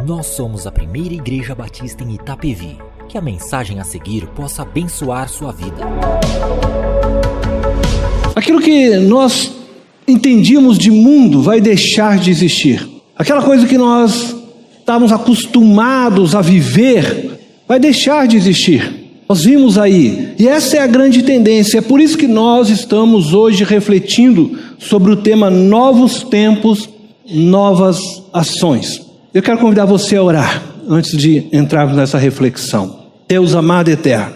Nós somos a primeira igreja batista em Itapevi. Que a mensagem a seguir possa abençoar sua vida. Aquilo que nós entendíamos de mundo vai deixar de existir. Aquela coisa que nós estávamos acostumados a viver vai deixar de existir. Nós vimos aí, e essa é a grande tendência. É por isso que nós estamos hoje refletindo sobre o tema Novos Tempos, Novas Ações. Eu quero convidar você a orar antes de entrarmos nessa reflexão. Deus amado e eterno,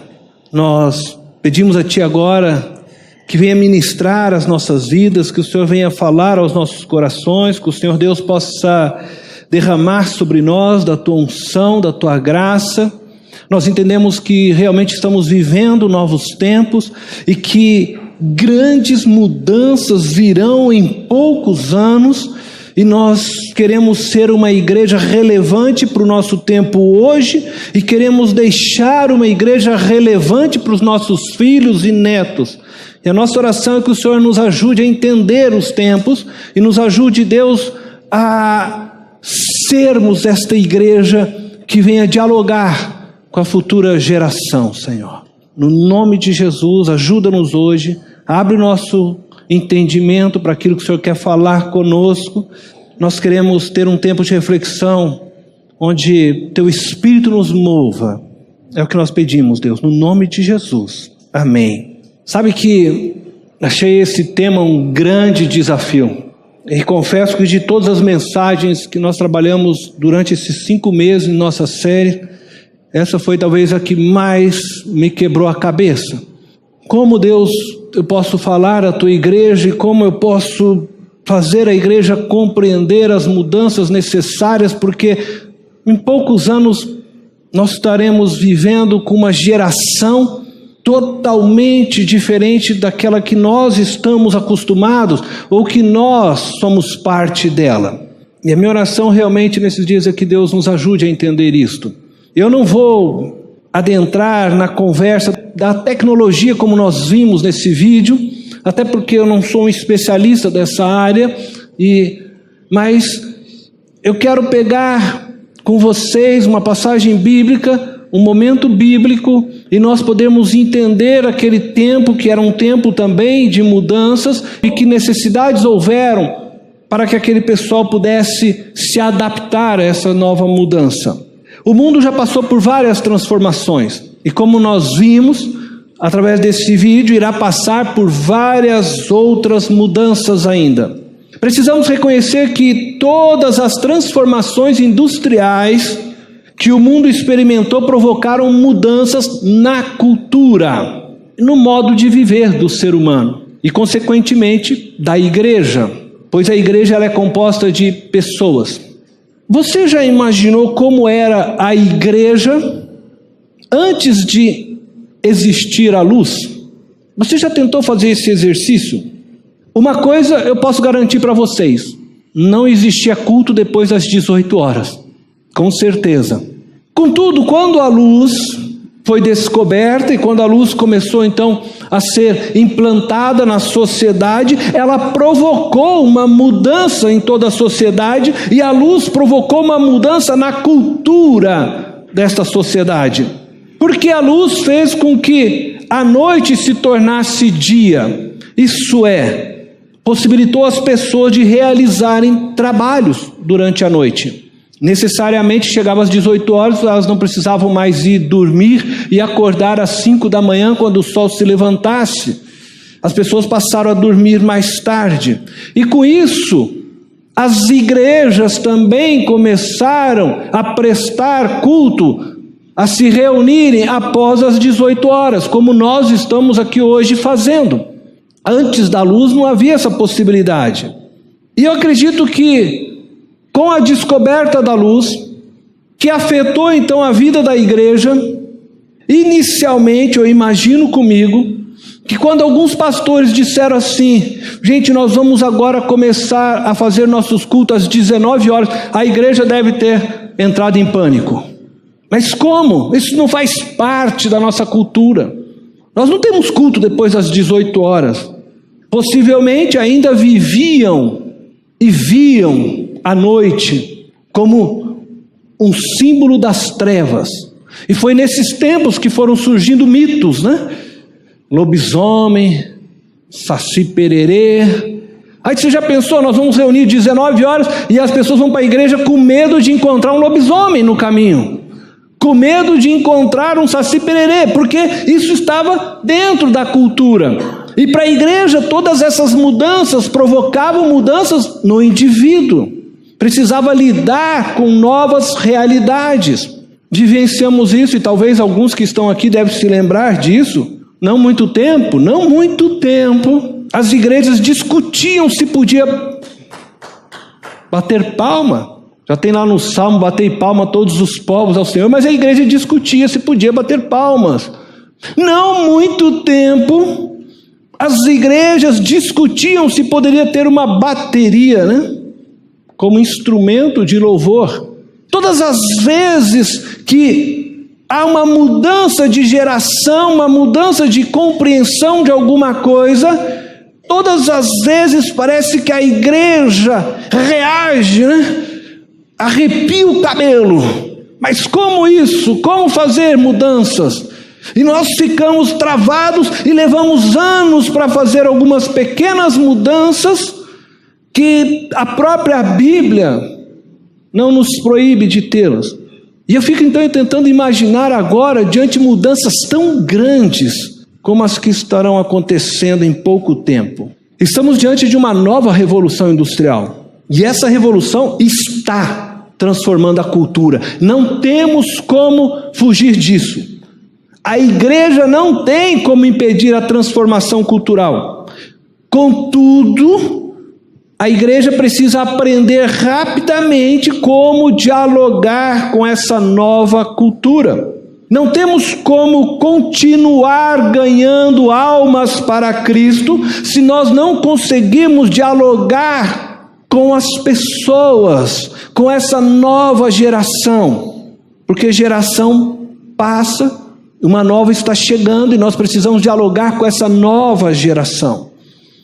nós pedimos a Ti agora que venha ministrar as nossas vidas, que o Senhor venha falar aos nossos corações, que o Senhor Deus possa derramar sobre nós da Tua unção, da Tua graça. Nós entendemos que realmente estamos vivendo novos tempos e que grandes mudanças virão em poucos anos, e nós queremos ser uma igreja relevante para o nosso tempo hoje e queremos deixar uma igreja relevante para os nossos filhos e netos. E a nossa oração é que o Senhor nos ajude a entender os tempos e nos ajude, Deus, a sermos esta igreja que venha dialogar com a futura geração, Senhor. No nome de Jesus, ajuda-nos hoje, abre o nosso entendimento para aquilo que o Senhor quer falar conosco. Nós queremos ter um tempo de reflexão onde Teu Espírito nos mova. É o que nós pedimos, Deus, no nome de Jesus. Amém. Sabe que achei esse tema um grande desafio. E confesso que de todas as mensagens que nós trabalhamos durante esses 5 meses em nossa série, essa foi talvez a que mais me quebrou a cabeça. Como, Deus, eu posso falar à Tua igreja e como eu posso fazer a igreja compreender as mudanças necessárias, porque em poucos anos nós estaremos vivendo com uma geração totalmente diferente daquela que nós estamos acostumados ou que nós somos parte dela. E a minha oração realmente nesses dias é que Deus nos ajude a entender isto. Eu não vou adentrar na conversa da tecnologia como nós vimos nesse vídeo, até porque eu não sou um especialista dessa área, mas eu quero pegar com vocês uma passagem bíblica, um momento bíblico, e nós podemos entender aquele tempo que era um tempo também de mudanças e que necessidades houveram para que aquele pessoal pudesse se adaptar a essa nova mudança. O mundo já passou por várias transformações e, como nós vimos através desse vídeo, irá passar por várias outras mudanças ainda. Precisamos reconhecer que todas as transformações industriais que o mundo experimentou provocaram mudanças na cultura, no modo de viver do ser humano e, consequentemente, da igreja, pois a igreja ela é composta de pessoas. Você já imaginou como era a igreja antes de existir a luz? Você já tentou fazer esse exercício? Uma coisa eu posso garantir para vocês: não existia culto depois das 18 horas, com certeza. Contudo, quando a luz foi descoberta e quando a luz começou então a ser implantada na sociedade, ela provocou uma mudança em toda a sociedade e a luz provocou uma mudança na cultura desta sociedade. Porque a luz fez com que a noite se tornasse dia, isso é, possibilitou às pessoas de realizarem trabalhos durante a noite. Necessariamente chegava às 18 horas, elas não precisavam mais ir dormir e acordar às 5 da manhã quando o sol se levantasse. As pessoas passaram a dormir mais tarde. E com isso, as igrejas também começaram a prestar culto, a se reunirem após as 18 horas, como nós estamos aqui hoje fazendo. Antes da luz não havia essa possibilidade. E eu acredito que com a descoberta da luz, que afetou então a vida da igreja, inicialmente eu imagino comigo, que quando alguns pastores disseram assim: gente, nós vamos agora começar a fazer nossos cultos às 19 horas, a igreja deve ter entrado em pânico. Mas como? Isso não faz parte da nossa cultura. Nós não temos culto depois das 18 horas. Possivelmente ainda viviam e viam a noite como um símbolo das trevas. E foi nesses tempos que foram surgindo mitos, né? Lobisomem, Saci Pererê. Aí você já pensou, nós vamos reunir 19 horas e as pessoas vão para a igreja com medo de encontrar um lobisomem no caminho, com medo de encontrar um Saci Pererê, porque isso estava dentro da cultura. E para a igreja todas essas mudanças provocavam mudanças no indivíduo. Precisava lidar com novas realidades. Vivenciamos isso, e talvez alguns que estão aqui devem se lembrar disso. Não muito tempo, as igrejas discutiam se podia bater palma. Já tem lá no Salmo, batei palma todos os povos ao Senhor, mas a igreja discutia se podia bater palmas. Não muito tempo, as igrejas discutiam se poderia ter uma bateria, né? Como instrumento de louvor. Todas as vezes que há uma mudança de geração, uma mudança de compreensão de alguma coisa, todas as vezes parece que a igreja reage, né? Arrepia o cabelo. Mas como isso? Como fazer mudanças? E nós ficamos travados e levamos anos para fazer algumas pequenas mudanças que a própria Bíblia não nos proíbe de tê-las. E eu fico então tentando imaginar agora, diante de mudanças tão grandes como as que estarão acontecendo em pouco tempo. Estamos diante de uma nova revolução industrial. E essa revolução está transformando a cultura. Não temos como fugir disso. A igreja não tem como impedir a transformação cultural. Contudo, a igreja precisa aprender rapidamente como dialogar com essa nova cultura. Não temos como continuar ganhando almas para Cristo se nós não conseguirmos dialogar com as pessoas, com essa nova geração. Porque geração passa, uma nova está chegando e nós precisamos dialogar com essa nova geração.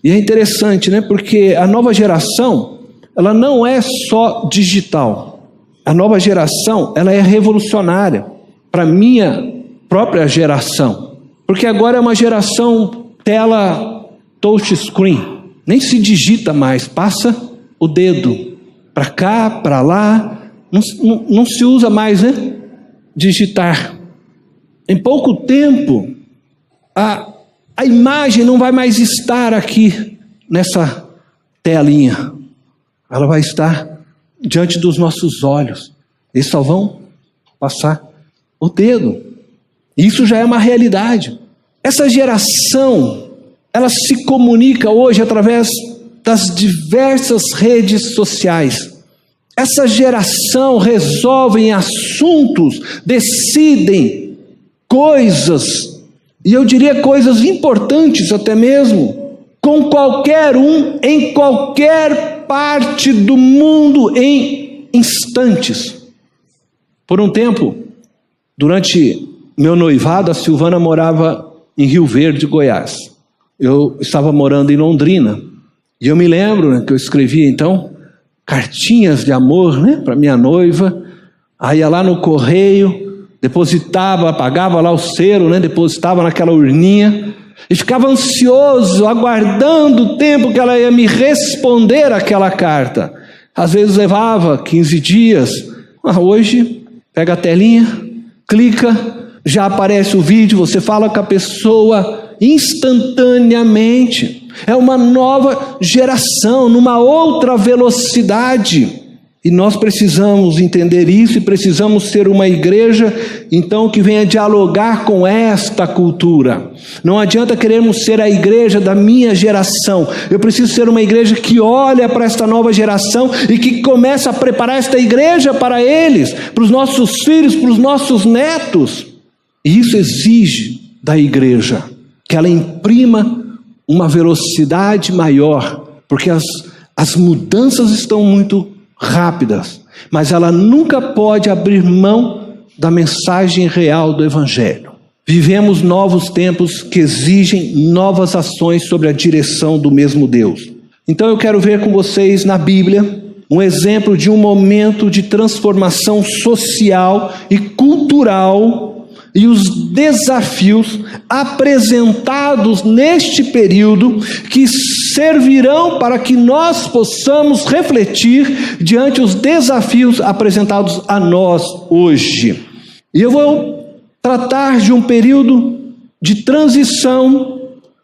E é interessante, né? Porque a nova geração, ela não é só digital. A nova geração, ela é revolucionária para a minha própria geração. Porque agora é uma geração tela touchscreen. Nem se digita mais, passa o dedo para cá, para lá. Não se usa mais, né? Digitar. Em pouco tempo, a imagem não vai mais estar aqui nessa telinha. Ela vai estar diante dos nossos olhos. Eles só vão passar o dedo. Isso já é uma realidade. Essa geração, ela se comunica hoje através das diversas redes sociais. Essa geração resolve assuntos, decidem coisas, e eu diria coisas importantes até mesmo, com qualquer um, em qualquer parte do mundo, em instantes. Por um tempo, durante meu noivado, a Silvana morava em Rio Verde, Goiás. Eu estava morando em Londrina, e eu me lembro, né, que eu escrevia então cartinhas de amor, né, para minha noiva. Aí ia lá no correio, depositava, pagava lá o selo, né, depositava naquela urninha e ficava ansioso, aguardando o tempo que ela ia me responder aquela carta. Às vezes levava 15 dias. Hoje pega a telinha, clica, já aparece o vídeo, você fala com a pessoa instantaneamente. É uma nova geração, numa outra velocidade. E nós precisamos entender isso e precisamos ser uma igreja, então, que venha dialogar com esta cultura. Não adianta querermos ser a igreja da minha geração. Eu preciso ser uma igreja que olha para esta nova geração e que começa a preparar esta igreja para eles, para os nossos filhos, para os nossos netos. E isso exige da igreja que ela imprima uma velocidade maior, porque as mudanças estão muito rápidas, mas ela nunca pode abrir mão da mensagem real do Evangelho. Vivemos novos tempos que exigem novas ações sobre a direção do mesmo Deus. Então eu quero ver com vocês na Bíblia um exemplo de um momento de transformação social e cultural e os desafios apresentados neste período que servirão para que nós possamos refletir diante os desafios apresentados a nós hoje. E eu vou tratar de um período de transição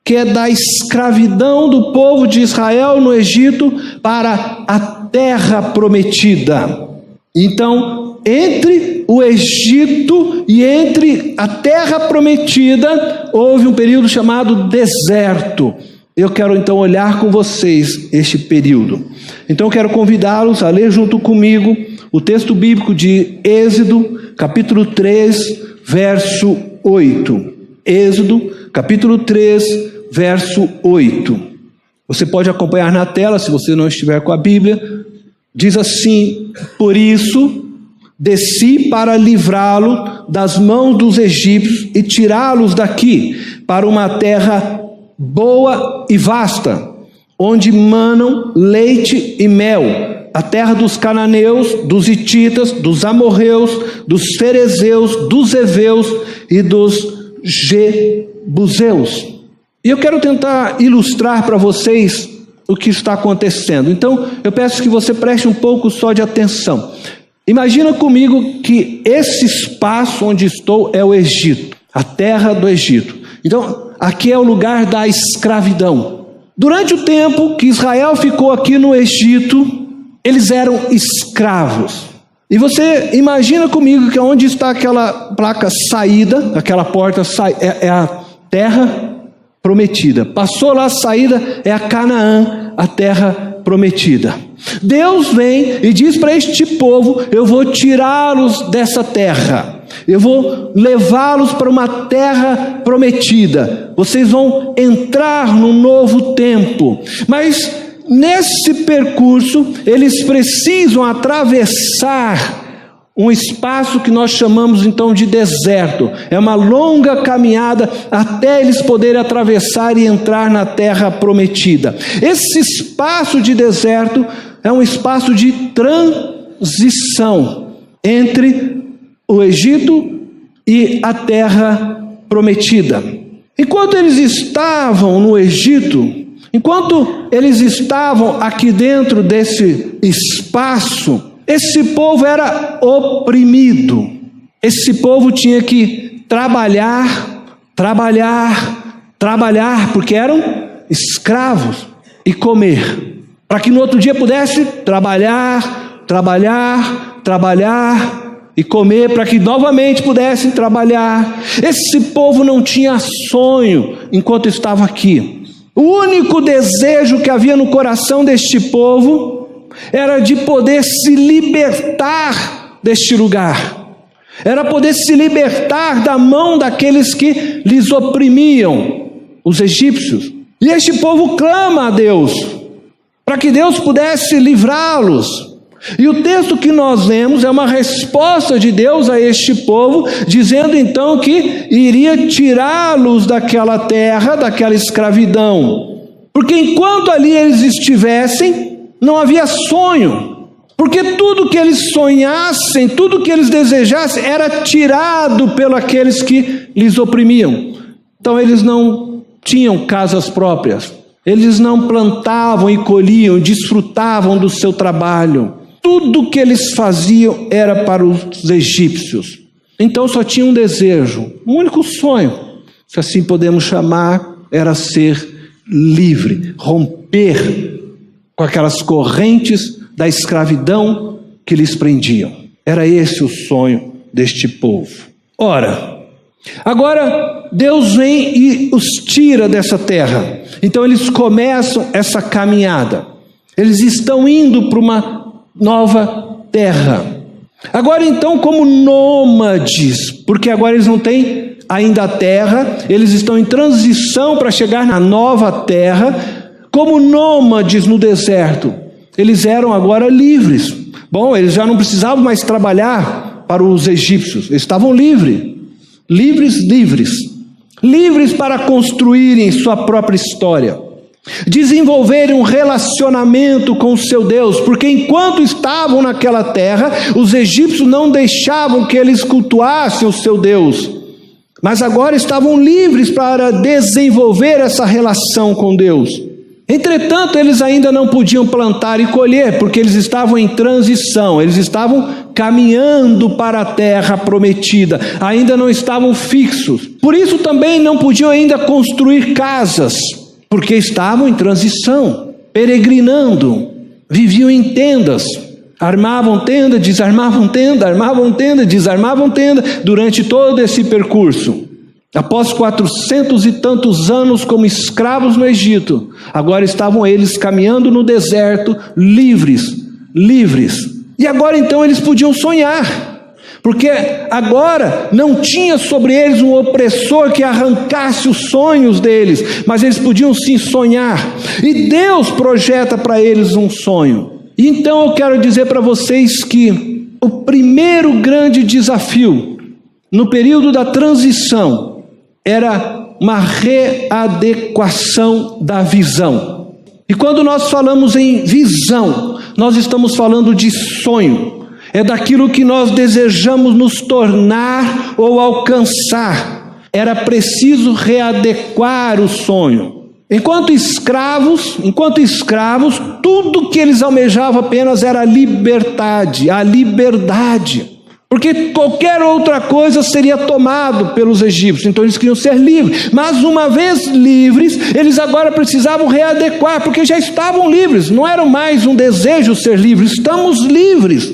que é da escravidão do povo de Israel no Egito para a terra prometida. Então, entre o Egito e entre a terra prometida, houve um período chamado deserto. Eu quero então olhar com vocês este período. Então eu quero convidá-los a ler junto comigo o texto bíblico de Êxodo, capítulo 3, verso 8. Êxodo, capítulo 3, verso 8. Você pode acompanhar na tela, se você não estiver com a Bíblia. Diz assim: por isso desci para livrá-lo das mãos dos egípcios e tirá-los daqui para uma terra boa e vasta, onde manam leite e mel, a terra dos cananeus, dos hititas, dos amorreus, dos ferezeus, dos heveus e dos jebuseus. E eu quero tentar ilustrar para vocês o que está acontecendo. Então, eu peço que você preste um pouco só de atenção. Imagina comigo que esse espaço onde estou é o Egito, a terra do Egito. Então, aqui é o lugar da escravidão. Durante o tempo que Israel ficou aqui no Egito, eles eram escravos. E você imagina comigo que onde está aquela placa saída, aquela porta é a terra prometida. Passou lá a saída, é a Canaã, a terra prometida. Deus vem e diz para este povo: eu vou tirá-los dessa terra, eu vou levá-los para uma terra prometida, vocês vão entrar num novo tempo. Mas nesse percurso eles precisam atravessar um espaço que nós chamamos então de deserto. É uma longa caminhada até eles poderem atravessar e entrar na terra prometida. Esse espaço de deserto é um espaço de transição entre o Egito e a terra prometida. Enquanto eles estavam no Egito, enquanto eles estavam aqui dentro desse espaço, esse povo era oprimido. Esse povo tinha que trabalhar, porque eram escravos, e comer, para que no outro dia pudesse trabalhar e comer, para que novamente pudessem trabalhar. Esse povo não tinha sonho enquanto estava aqui. O único desejo que havia no coração deste povo era de poder se libertar deste lugar, era poder se libertar da mão daqueles que lhes oprimiam, os egípcios. E este povo clama a Deus, para que Deus pudesse livrá-los. E o texto que nós lemos é uma resposta de Deus a este povo, dizendo então que iria tirá-los daquela terra, daquela escravidão. Porque enquanto ali eles estivessem, não havia sonho, porque tudo que eles sonhassem, tudo que eles desejassem era tirado pelos aqueles que lhes oprimiam. Então eles não tinham casas próprias, eles não plantavam e colhiam, desfrutavam do seu trabalho. Tudo que eles faziam era para os egípcios. Então só tinha um desejo, um único sonho, se assim podemos chamar, era ser livre, romper com aquelas correntes da escravidão que lhes prendiam. Era esse o sonho deste povo. Ora, agora Deus vem e os tira dessa terra. Então eles começam essa caminhada. Eles estão indo para uma nova terra. Agora então como nômades, porque agora eles não têm ainda a terra, eles estão em transição para chegar na nova terra. Como nômades no deserto, eles eram agora livres. Bom, eles já não precisavam mais trabalhar para os egípcios, eles estavam livres para construírem sua própria história. desenvolverem um relacionamento com o seu Deus, porque enquanto estavam naquela terra, os egípcios não deixavam que eles cultuassem o seu Deus, mas agora estavam livres para desenvolver essa relação com Deus. Entretanto, eles ainda não podiam plantar e colher, porque eles estavam em transição, eles estavam caminhando para a terra prometida, ainda não estavam fixos. Por isso também não podiam ainda construir casas, porque estavam em transição, peregrinando, viviam em tendas, armavam tenda, desarmavam tenda, armavam tenda, desarmavam tenda, durante todo esse percurso. Após 400 e tantos anos como escravos no Egito, agora estavam eles caminhando no deserto, livres. E agora então eles podiam sonhar, porque agora não tinha sobre eles um opressor que arrancasse os sonhos deles, mas eles podiam sim sonhar, e Deus projeta para eles um sonho. E então eu quero dizer para vocês que o primeiro grande desafio no período da transição era uma readequação da visão. E quando nós falamos em visão, nós estamos falando de sonho. É daquilo que nós desejamos nos tornar ou alcançar. Era preciso readequar o sonho. Enquanto escravos, tudo que eles almejavam apenas era a liberdade. Porque qualquer outra coisa seria tomado pelos egípcios, então eles queriam ser livres. Mas uma vez livres, eles agora precisavam readequar, porque já estavam livres, não era mais um desejo ser livres, estamos livres.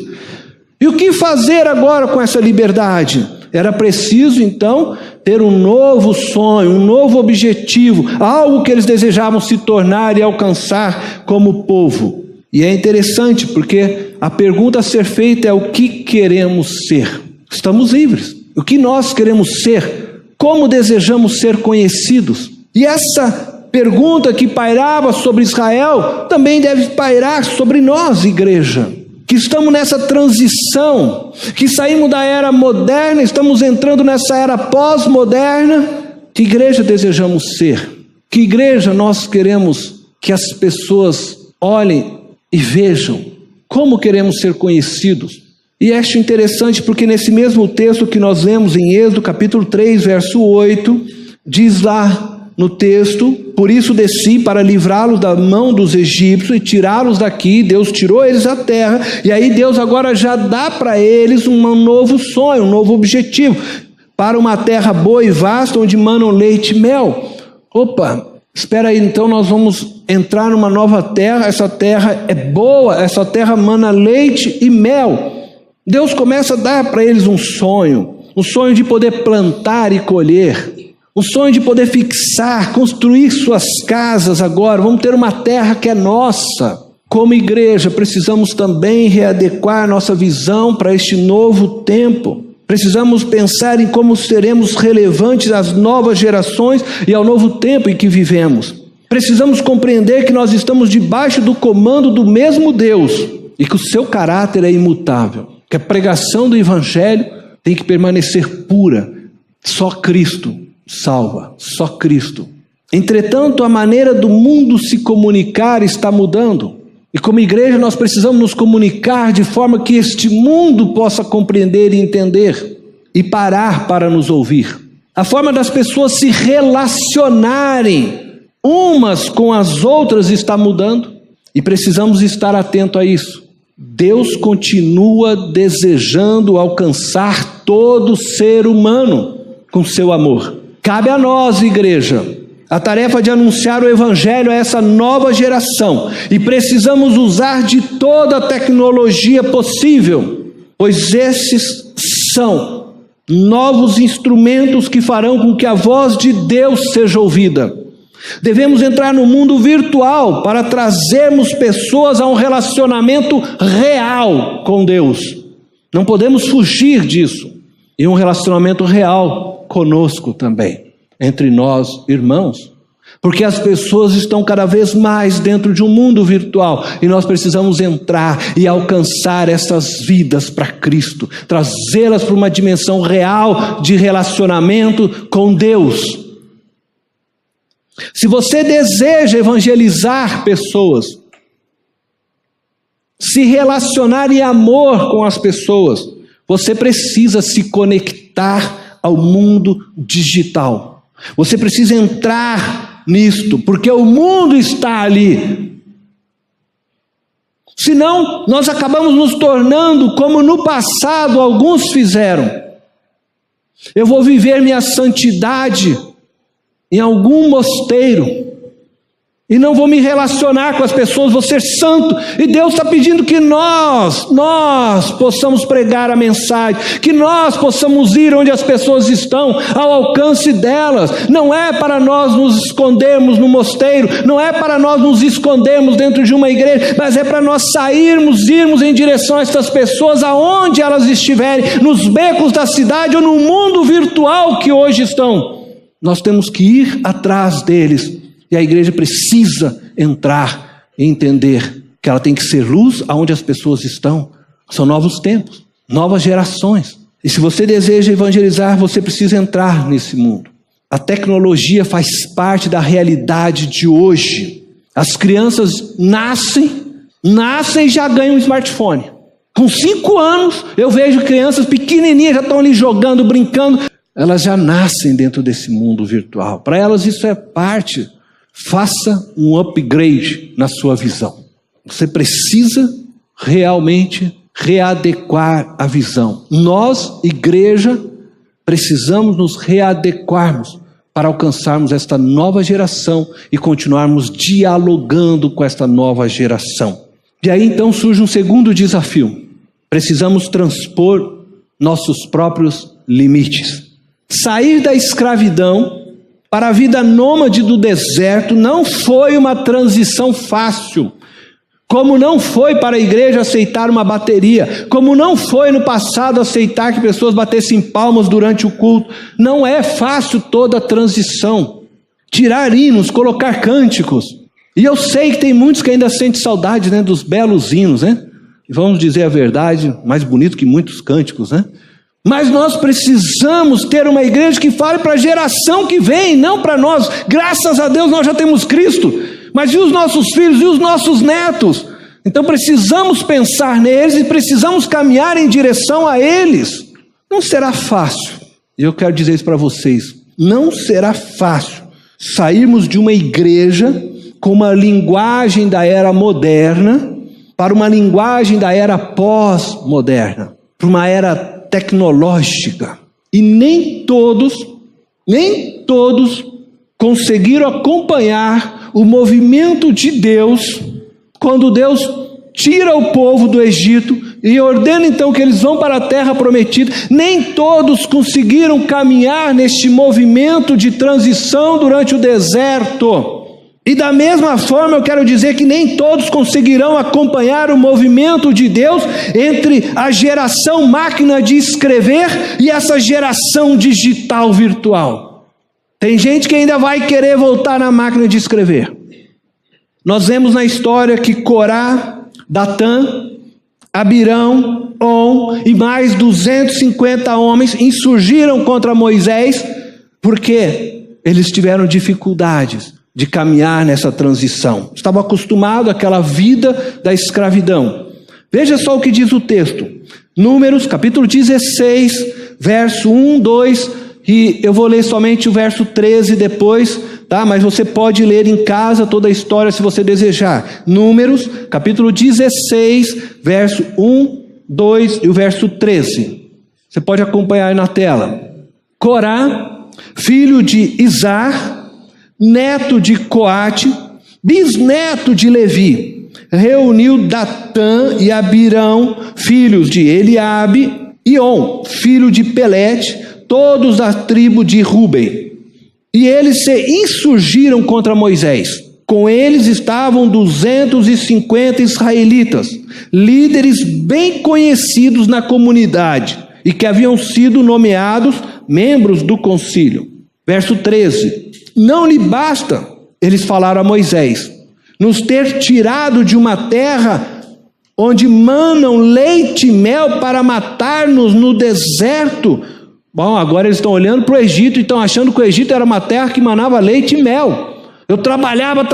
E o que fazer agora com essa liberdade? Era preciso então ter um novo sonho, um novo objetivo, algo que eles desejavam se tornar e alcançar como povo. E é interessante porque a pergunta a ser feita é: o que queremos ser? Estamos livres. O que nós queremos ser? Como desejamos ser conhecidos? E essa pergunta que pairava sobre Israel também deve pairar sobre nós, igreja, que estamos nessa transição, que saímos da era moderna, estamos entrando nessa era pós-moderna. Que igreja desejamos ser? Que igreja nós queremos que as pessoas olhem e vejam? Como queremos ser conhecidos? E acho interessante porque nesse mesmo texto que nós lemos em Êxodo capítulo 3, verso 8, diz lá no texto: por isso desci para livrá-los da mão dos egípcios e tirá-los daqui. Deus tirou eles da terra, e aí Deus agora já dá para eles um novo sonho, um novo objetivo, para uma terra boa e vasta, onde manam leite e mel. Opa, espera aí, então nós vamos entrar numa nova terra. Essa terra é boa, essa terra mana leite e mel. Deus começa a dar para eles um sonho de poder plantar e colher, um sonho de poder fixar, construir suas casas agora. Vamos ter uma terra que é nossa. Como igreja, precisamos também readequar nossa visão para este novo tempo. Precisamos pensar em como seremos relevantes às novas gerações e ao novo tempo em que vivemos. Precisamos compreender que nós estamos debaixo do comando do mesmo Deus e que o seu caráter é imutável, que a pregação do Evangelho tem que permanecer pura. Só Cristo salva, só Cristo. Entretanto, a maneira do mundo se comunicar está mudando. E como igreja nós precisamos nos comunicar de forma que este mundo possa compreender e entender e parar para nos ouvir. A forma das pessoas se relacionarem umas com as outras está mudando e precisamos estar atentos a isso. Deus continua desejando alcançar todo ser humano com seu amor. Cabe a nós, igreja, a tarefa de anunciar o Evangelho a essa nova geração, e precisamos usar de toda a tecnologia possível, pois esses são novos instrumentos que farão com que a voz de Deus seja ouvida. Devemos entrar no mundo virtual para trazermos pessoas a um relacionamento real com Deus. Não podemos fugir disso. E um relacionamento real conosco também, entre nós, irmãos. Porque as pessoas estão cada vez mais dentro de um mundo virtual e nós precisamos entrar e alcançar essas vidas para Cristo, trazê-las para uma dimensão real de relacionamento com Deus. Se você deseja evangelizar pessoas, se relacionar em amor com as pessoas, você precisa se conectar ao mundo digital. Você precisa entrar nisto, porque o mundo está ali. Senão, nós acabamos nos tornando como no passado alguns fizeram. Eu vou viver minha santidade em algum mosteiro e não vou me relacionar com as pessoas, vou ser santo. E Deus está pedindo que nós possamos pregar a mensagem, que nós possamos ir onde as pessoas estão, ao alcance delas. Não é para nós nos escondermos no mosteiro, não é para nós nos escondermos dentro de uma igreja, mas é para nós sairmos, irmos em direção a estas pessoas, aonde elas estiverem, nos becos da cidade ou no mundo virtual que hoje estão. Nós temos que ir atrás deles. E a igreja precisa entrar e entender que ela tem que ser luz aonde as pessoas estão. São novos tempos, novas gerações. E se você deseja evangelizar, você precisa entrar nesse mundo. A tecnologia faz parte da realidade de hoje. As crianças nascem e já ganham um smartphone. Com 5 anos, eu vejo crianças pequenininhas, já estão ali jogando, brincando. Elas já nascem dentro desse mundo virtual. Para elas isso é parte. Faça um upgrade na sua visão. Você precisa realmente readequar a visão. Nós, igreja, precisamos nos readequarmos para alcançarmos esta nova geração e continuarmos dialogando com esta nova geração. E aí então surge um segundo desafio. Precisamos transpor nossos próprios limites. Sair da escravidão para a vida nômade do deserto não foi uma transição fácil, como não foi para a igreja aceitar uma bateria, como não foi no passado aceitar que pessoas batessem palmas durante o culto. Não é fácil toda a transição. Tirar hinos, colocar cânticos. E eu sei que tem muitos que ainda sentem saudade, né, dos belos hinos, né? E vamos dizer a verdade, mais bonito que muitos cânticos, né? Mas nós precisamos ter uma igreja que fale para a geração que vem, não para nós. Graças a Deus nós já temos Cristo, mas e os nossos filhos, e os nossos netos? Então precisamos pensar neles e precisamos caminhar em direção a eles. Não será fácil, e eu quero dizer isso para vocês, não será fácil sairmos de uma igreja com uma linguagem da era moderna para uma linguagem da era pós-moderna, para uma era tecnológica. E nem todos conseguiram acompanhar o movimento de Deus quando Deus tira o povo do Egito e ordena então que eles vão para a terra prometida. Nem todos conseguiram caminhar neste movimento de transição durante o deserto. E da mesma forma eu quero dizer que nem todos conseguirão acompanhar o movimento de Deus entre a geração máquina de escrever e essa geração digital virtual. Tem gente que ainda vai querer voltar na máquina de escrever. Nós vemos na história que Corá, Datã, Abirão, On e mais 250 homens insurgiram contra Moisés porque eles tiveram dificuldades de caminhar nessa transição. Estavam acostumados àquela vida da escravidão. Veja só o que diz o texto. Números, capítulo 16, verso 1, 2, e eu vou ler somente o verso 13 depois, tá? Mas você pode ler em casa toda a história se você desejar. Números, capítulo 16, verso 1, 2 e o verso 13. Você pode acompanhar aí na tela. Corá, filho de Izar, neto de Coate, bisneto de Levi, reuniu Datã e Abirão, filhos de Eliabe, e On, filho de Pelete, todos da tribo de Ruben. E eles se insurgiram contra Moisés. Com eles estavam 250 israelitas, líderes bem conhecidos na comunidade, e que haviam sido nomeados membros do concílio. Verso 13. Não lhe basta, eles falaram a Moisés, nos ter tirado de uma terra onde manam leite e mel para matar-nos no deserto. Bom, agora eles estão olhando para o Egito e estão achando que o Egito era uma terra que manava leite e mel. Eu trabalhava,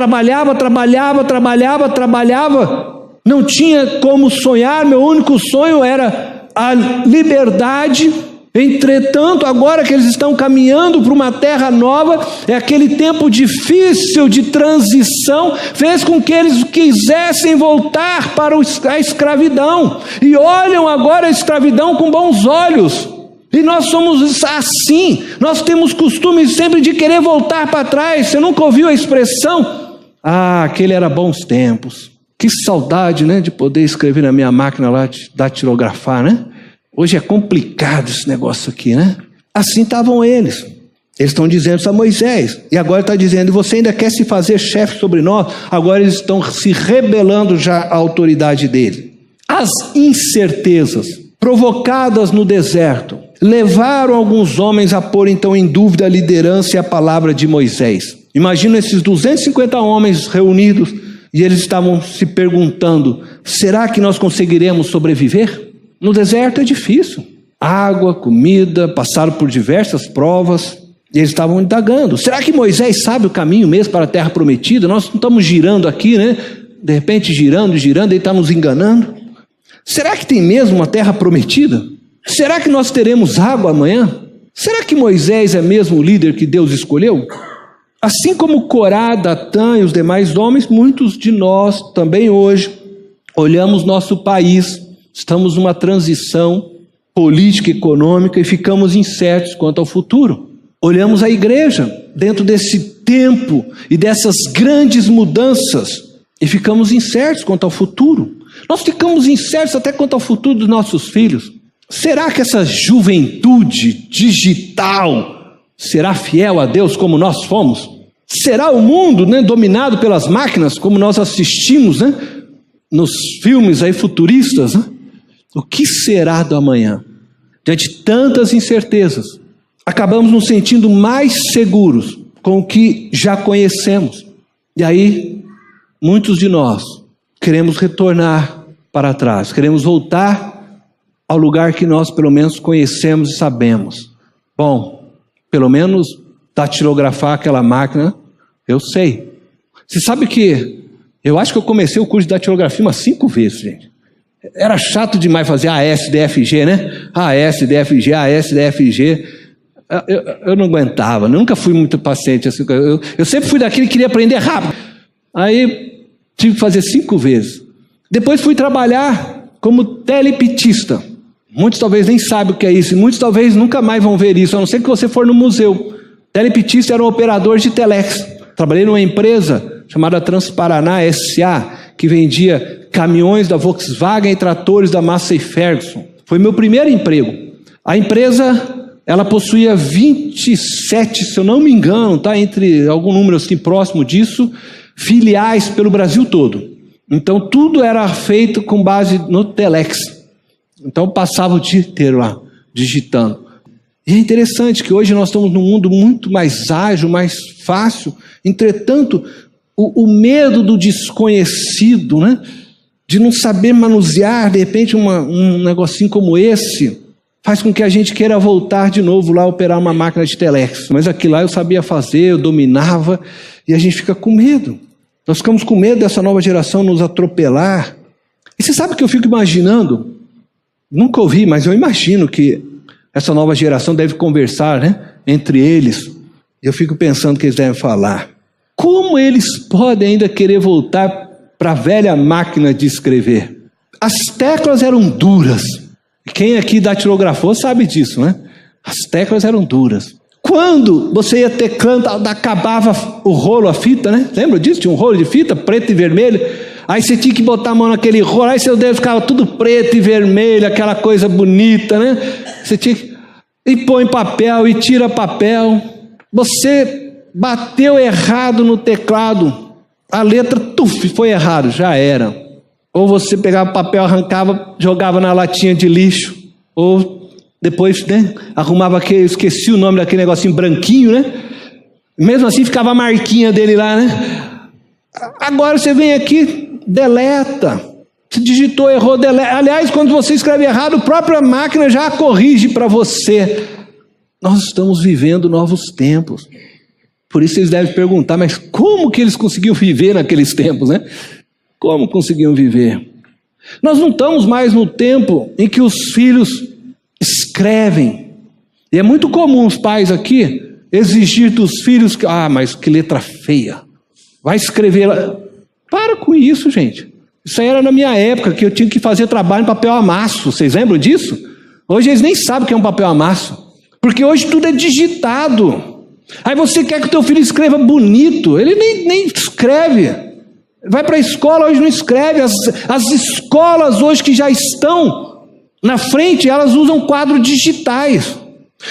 não tinha como sonhar, meu único sonho era a liberdade. Entretanto, agora que eles estão caminhando para uma terra nova, é aquele tempo difícil de transição, fez com que eles quisessem voltar para a escravidão, e olham agora a escravidão com bons olhos. E nós somos assim, nós temos costume sempre de querer voltar para trás. Você nunca ouviu a expressão? Aquele era bons tempos. Que saudade, né, de poder escrever na minha máquina lá, datilografar, né? Hoje é complicado esse negócio aqui, né? Assim estavam eles. Eles estão dizendo isso a Moisés. E agora está dizendo, você ainda quer se fazer chefe sobre nós? Agora eles estão se rebelando já à autoridade dele. As incertezas provocadas no deserto levaram alguns homens a pôr então em dúvida a liderança e a palavra de Moisés. Imagina esses 250 homens reunidos e eles estavam se perguntando, será que nós conseguiremos sobreviver? No deserto é difícil. Água, comida, passaram por diversas provas e eles estavam indagando. Será que Moisés sabe o caminho mesmo para a terra prometida? Nós não estamos girando aqui, né? De repente girando, ele está nos enganando. Será que tem mesmo uma terra prometida? Será que nós teremos água amanhã? Será que Moisés é mesmo o líder que Deus escolheu? Assim como Corá, Datã e os demais homens, muitos de nós também hoje olhamos nosso país, estamos numa transição política e econômica e ficamos incertos quanto ao futuro. Olhamos a igreja dentro desse tempo e dessas grandes mudanças e ficamos incertos quanto ao futuro. Nós ficamos incertos até quanto ao futuro dos nossos filhos. Será que essa juventude digital será fiel a Deus como nós fomos? Será o mundo, né, dominado pelas máquinas como nós assistimos, né, nos filmes aí futuristas, né? O que será do amanhã? Diante de tantas incertezas, acabamos nos sentindo mais seguros com o que já conhecemos. E aí, muitos de nós queremos retornar para trás, queremos voltar ao lugar que nós pelo menos conhecemos e sabemos. Bom, pelo menos datilografar aquela máquina, eu sei. Você sabe que eu acho que eu comecei o curso de datilografia umas 5 vezes, gente. Era chato demais fazer AS, DFG, né? AS, DFG, AS, DFG. Eu não aguentava, nunca fui muito paciente assim. Eu sempre fui daquele que queria aprender rápido. Aí tive que fazer 5 vezes. Depois fui trabalhar como telepitista. Muitos talvez nem sabem o que é isso, e muitos talvez nunca mais vão ver isso, a não ser que você for no museu. Telepitista era um operador de telex. Trabalhei numa empresa chamada Transparaná S.A., que vendia caminhões da Volkswagen e tratores da Massey Ferguson. Foi meu primeiro emprego. A empresa, ela possuía 27, se eu não me engano, tá, entre algum número assim próximo disso, filiais pelo Brasil todo. Então tudo era feito com base no telex. Então eu passava o dia inteiro lá, digitando. E é interessante que hoje nós estamos num mundo muito mais ágil, mais fácil. Entretanto, o medo do desconhecido, né? De não saber manusear, de repente, um negocinho como esse, faz com que a gente queira voltar de novo lá a operar uma máquina de telex. Mas aquilo lá eu sabia fazer, eu dominava, e a gente fica com medo. Nós ficamos com medo dessa nova geração nos atropelar. E você sabe o que eu fico imaginando? Nunca ouvi, mas eu imagino que essa nova geração deve conversar, né, entre eles. Eu fico pensando que eles devem falar. Como eles podem ainda querer voltar para a velha máquina de escrever? As teclas eram duras. Quem aqui datilografou sabe disso, né? As teclas eram duras. Quando você ia teclando, acabava o rolo, a fita, né? Lembra disso? Tinha um rolo de fita, preto e vermelho. Aí você tinha que botar a mão naquele rolo, aí seu dedo ficava tudo preto e vermelho, aquela coisa bonita, né? Você tinha que... E põe papel, e tira papel. Você bateu errado no teclado, a letra, foi errado, já era. Ou você pegava o papel, arrancava, jogava na latinha de lixo, ou depois, né, arrumava aquele, esqueci o nome daquele negocinho branquinho, né? Mesmo assim ficava a marquinha dele lá, né? Agora você vem aqui, deleta. Você digitou, errou, deleta. Aliás, quando você escreve errado, a própria máquina já corrige para você. Nós estamos vivendo novos tempos. Por isso eles devem perguntar, mas como que eles conseguiam viver naqueles tempos, né? Como conseguiam viver? Nós não estamos mais no tempo em que os filhos escrevem. E é muito comum os pais aqui exigir dos filhos que, mas que letra feia. Vai escrever lá. Para com isso, gente. Isso aí era na minha época, que eu tinha que fazer trabalho em papel amasso. Vocês lembram disso? Hoje eles nem sabem o que é um papel amasso. Porque hoje tudo é digitado. Aí você quer que o teu filho escreva bonito. Ele nem escreve. Vai para a escola, hoje não escreve. As escolas hoje que já estão na frente, elas usam quadros digitais.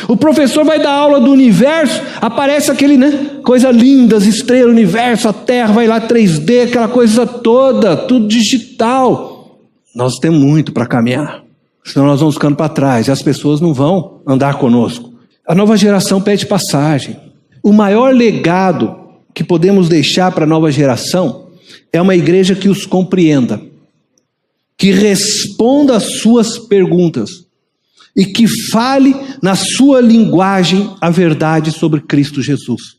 O professor vai dar aula do universo, aparece aquele, coisa linda, as estrelas, o universo, a terra, vai lá 3D, aquela coisa toda, tudo digital. Nós temos muito para caminhar, senão nós vamos ficando para trás, e as pessoas não vão andar conosco. A nova geração pede passagem. O maior legado que podemos deixar para a nova geração é uma igreja que os compreenda, que responda às suas perguntas, e que fale na sua linguagem a verdade sobre Cristo Jesus.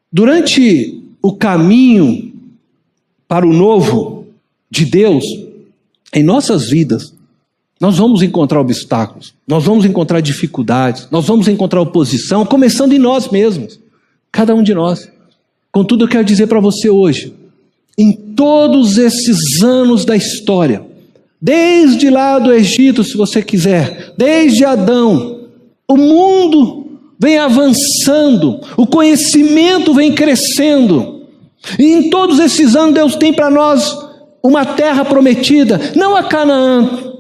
Durante o caminho para o novo de Deus, em nossas vidas, nós vamos encontrar obstáculos, nós vamos encontrar dificuldades, nós vamos encontrar oposição, começando em nós mesmos, cada um de nós. Contudo, eu quero dizer para você hoje, em todos esses anos da história, desde lá do Egito, se você quiser, desde Adão, o mundo vem avançando, o conhecimento vem crescendo, e em todos esses anos Deus tem para nós uma terra prometida, não a Canaã,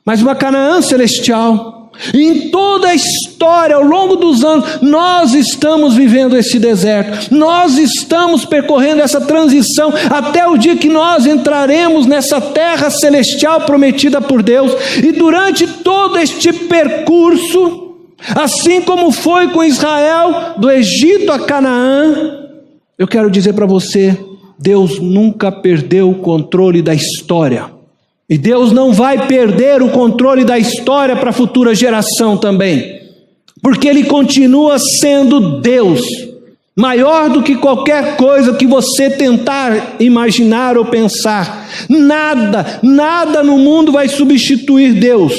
mas uma Canaã celestial. E em toda a história, ao longo dos anos, nós estamos vivendo esse deserto, nós estamos percorrendo essa transição, até o dia que nós entraremos nessa terra celestial prometida por Deus. E durante todo este percurso, assim como foi com Israel, do Egito a Canaã, eu quero dizer para você, Deus nunca perdeu o controle da história. E Deus não vai perder o controle da história para a futura geração também, porque Ele continua sendo Deus, maior do que qualquer coisa que você tentar imaginar ou pensar. Nada no mundo vai substituir Deus.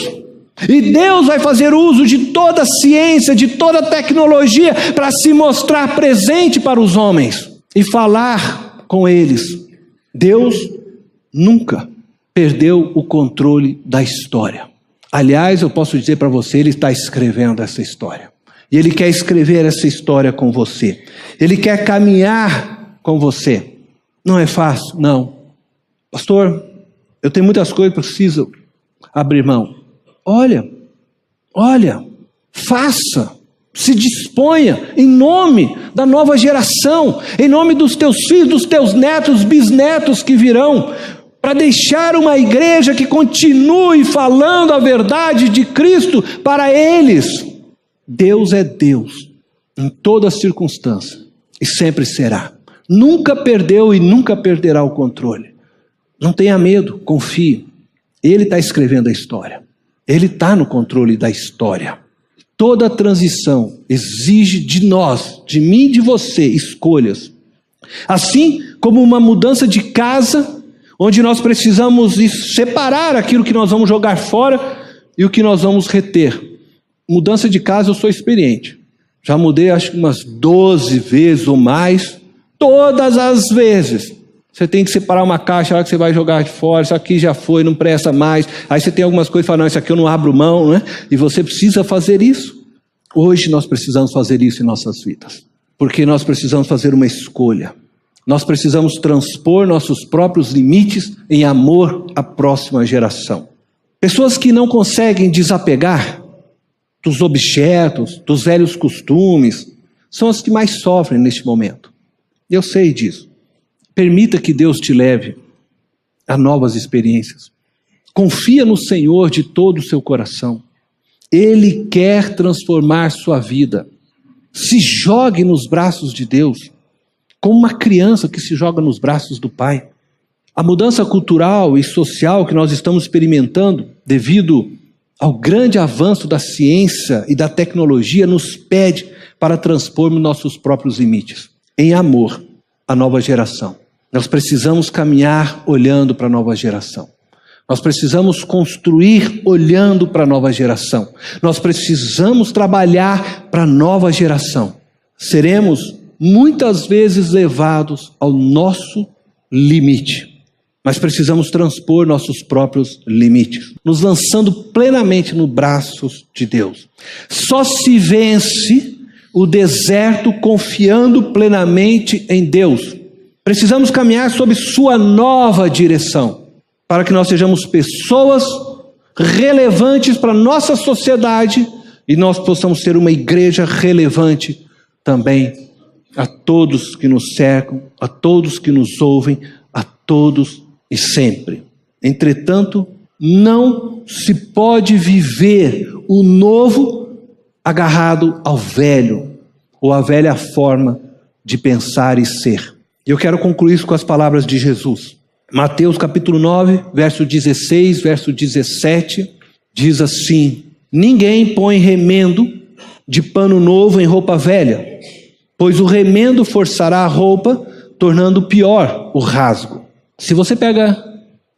E Deus vai fazer uso de toda a ciência, de toda a tecnologia, para se mostrar presente para os homens e falar com eles. Deus nunca perdeu o controle da história. Aliás, eu posso dizer para você, Ele está escrevendo essa história. E Ele quer escrever essa história com você. Ele quer caminhar com você. Não é fácil, não. Pastor, eu tenho muitas coisas que preciso abrir mão. Olha, faça, se disponha em nome da nova geração, em nome dos teus filhos, dos teus netos, bisnetos que virão, para deixar uma igreja que continue falando a verdade de Cristo para eles. Deus é Deus em toda circunstância e sempre será. Nunca perdeu e nunca perderá o controle. Não tenha medo, confie. Ele está escrevendo a história. Ele está no controle da história. Toda transição exige de nós, de mim e de você, escolhas. Assim como uma mudança de casa, onde nós precisamos separar aquilo que nós vamos jogar fora e o que nós vamos reter. Mudança de casa, eu sou experiente. Já mudei acho que umas 12 vezes ou mais. Todas as vezes. Você tem que separar uma caixa lá que você vai jogar fora. Isso aqui já foi, não presta mais. Aí você tem algumas coisas e fala, não, isso aqui eu não abro mão, né? E você precisa fazer isso. Hoje nós precisamos fazer isso em nossas vidas. Porque nós precisamos fazer uma escolha. Nós precisamos transpor nossos próprios limites em amor à próxima geração. Pessoas que não conseguem desapegar dos objetos, dos velhos costumes, são as que mais sofrem neste momento. Eu sei disso. Permita que Deus te leve a novas experiências. Confia no Senhor de todo o seu coração. Ele quer transformar sua vida. Se jogue nos braços de Deus, como uma criança que se joga nos braços do Pai. A mudança cultural e social que nós estamos experimentando, devido ao grande avanço da ciência e da tecnologia, nos pede para transpormos nossos próprios limites. em amor a nova geração. Nós precisamos caminhar olhando para a nova geração. Nós precisamos construir olhando para a nova geração. Nós precisamos trabalhar para a nova geração. Seremos muitas vezes levados ao nosso limite, mas precisamos transpor nossos próprios limites, nos lançando plenamente nos braços de Deus. Só se vence o deserto confiando plenamente em Deus. Precisamos caminhar sob sua nova direção, para que nós sejamos pessoas relevantes para a nossa sociedade e nós possamos ser uma igreja relevante também a todos que nos cercam, a todos que nos ouvem, a todos e sempre. Entretanto, não se pode viver o novo agarrado ao velho, ou à velha forma de pensar e ser. E eu quero concluir isso com as palavras de Jesus. Mateus capítulo 9, verso 16, verso 17, diz assim: ninguém põe remendo de pano novo em roupa velha, pois o remendo forçará a roupa, tornando pior o rasgo. Se você pega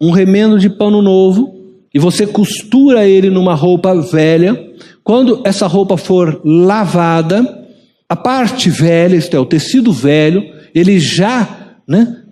um remendo de pano novo e você costura ele numa roupa velha, quando essa roupa for lavada, a parte velha, isto é, o tecido velho, ele já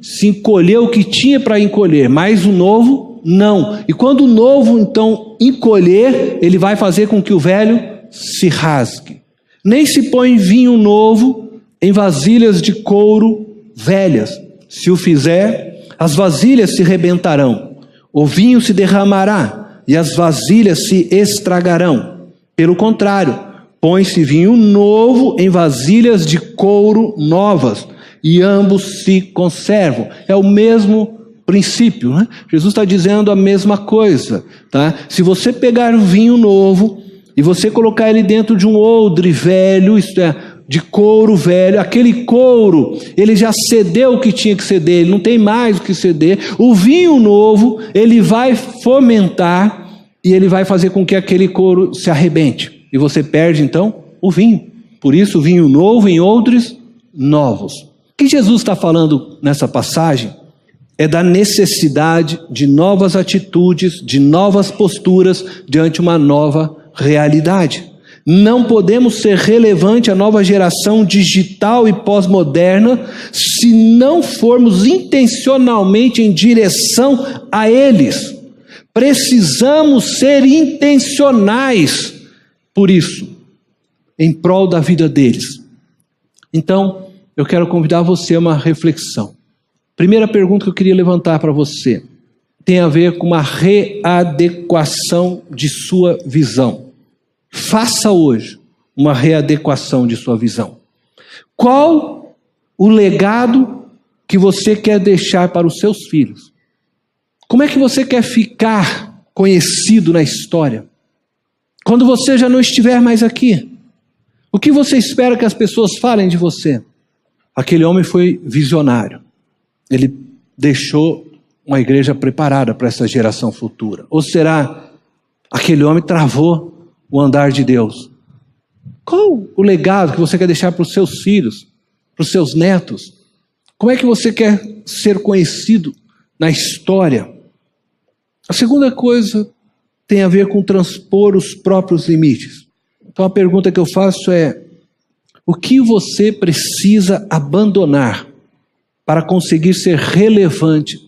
se encolheu o que tinha para encolher, mas o novo não. E quando o novo então encolher, ele vai fazer com que o velho se rasgue. Nem se põe vinho novo em vasilhas de couro velhas. Se o fizer, as vasilhas se rebentarão, o vinho se derramará e as vasilhas se estragarão. Pelo contrário, põe-se vinho novo em vasilhas de couro novas, e ambos se conservam. É o mesmo princípio, né? Jesus está dizendo a mesma coisa, tá? Se você pegar o vinho novo e você colocar ele dentro de um odre velho, isto é, de couro velho, aquele couro, ele já cedeu o que tinha que ceder, ele não tem mais o que ceder. O vinho novo, ele vai fomentar e ele vai fazer com que aquele couro se arrebente. E você perde então o vinho. Por isso, o vinho novo em odres novos. O que Jesus está falando nessa passagem é da necessidade de novas atitudes, de novas posturas diante de uma nova realidade. Não podemos ser relevante à nova geração digital e pós-moderna se não formos intencionalmente em direção a eles. Precisamos ser intencionais por isso, em prol da vida deles. Então, eu quero convidar você a uma reflexão. Primeira pergunta que eu queria levantar para você tem a ver com uma readequação de sua visão. Faça hoje uma readequação de sua visão. Qual o legado que você quer deixar para os seus filhos? Como é que você quer ficar conhecido na história? Quando você já não estiver mais aqui, o que você espera que as pessoas falem de você? Aquele homem foi visionário. Ele deixou uma igreja preparada para essa geração futura. Ou será aquele homem travou o andar de Deus? Qual o legado que você quer deixar para os seus filhos, para os seus netos? Como é que você quer ser conhecido na história? A segunda coisa tem a ver com transpor os próprios limites. Então a pergunta que eu faço é: o que você precisa abandonar para conseguir ser relevante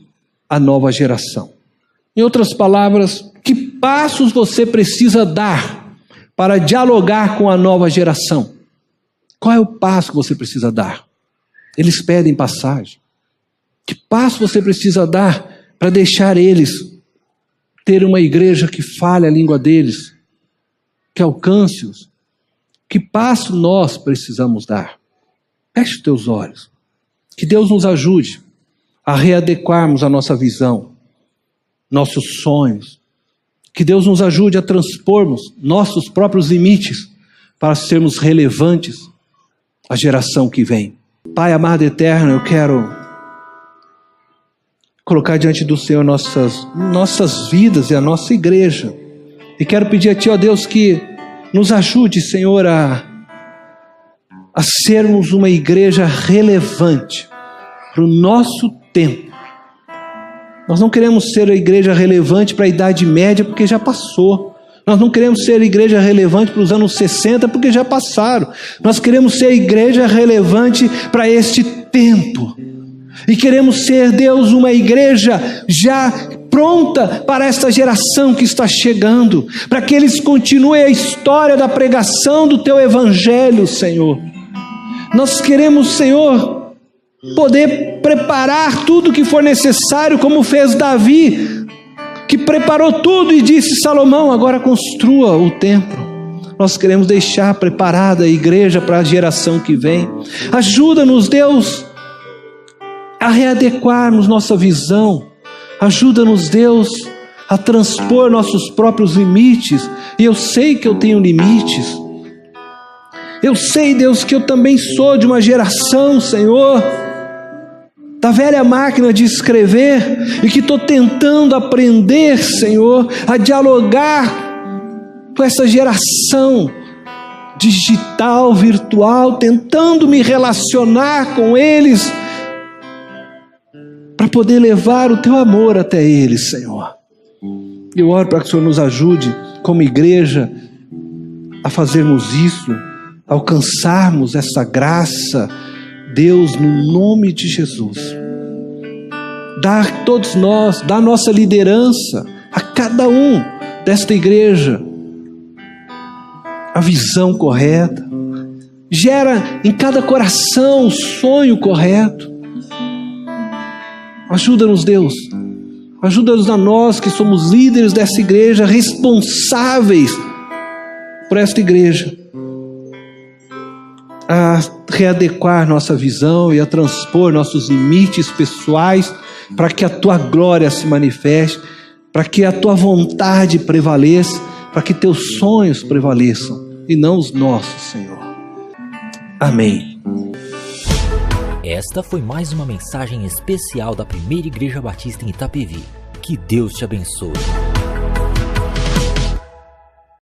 à nova geração? Em outras palavras, que passos você precisa dar para dialogar com a nova geração? Qual é o passo que você precisa dar? Eles pedem passagem. Que passo você precisa dar para deixar eles ter uma igreja que fale a língua deles, que alcance-os? Que passo nós precisamos dar? Feche os teus olhos. Que Deus nos ajude a readequarmos a nossa visão, nossos sonhos. Que Deus nos ajude a transpormos nossos próprios limites para sermos relevantes à geração que vem. Pai amado e eterno, eu quero colocar diante do Senhor nossas vidas e a nossa igreja. E quero pedir a Ti, ó Deus, que nos ajude, Senhor, a a sermos uma igreja relevante para o nosso tempo. Nós não queremos ser a igreja relevante para a Idade Média, porque já passou. Nós não queremos ser a igreja relevante para os anos 60, porque já passaram. Nós queremos ser a igreja relevante para este tempo. E queremos ser, Deus, uma igreja já pronta para esta geração que está chegando, para que eles continuem a história da pregação do Teu Evangelho, Senhor. Nós queremos, Senhor, poder preparar tudo que for necessário, como fez Davi, que preparou tudo e disse: Salomão, agora construa o templo. Nós queremos deixar preparada a igreja para a geração que vem. Ajuda-nos, Deus, a readequarmos nossa visão. Ajuda-nos, Deus, a transpor nossos próprios limites. E eu sei que eu tenho limites. Eu sei, Deus, que eu também sou de uma geração, Senhor, da velha máquina de escrever, e que estou tentando aprender, Senhor, a dialogar com essa geração digital, virtual, tentando me relacionar com eles, para poder levar o Teu amor até eles, Senhor. Eu oro para que o Senhor nos ajude, como igreja, a fazermos isso, a alcançarmos essa graça, Deus, no nome de Jesus. Dá a todos nós, dá a nossa liderança, a cada um desta igreja, a visão correta. Gera em cada coração o sonho correto. Ajuda-nos, Deus. Ajuda-nos a nós que somos líderes dessa igreja, responsáveis por esta igreja, a readequar nossa visão e a transpor nossos limites pessoais, para que a Tua glória se manifeste, para que a Tua vontade prevaleça, para que Teus sonhos prevaleçam e não os nossos, Senhor. Amém. Esta foi mais uma mensagem especial da Primeira Igreja Batista em Itapevi. Que Deus te abençoe.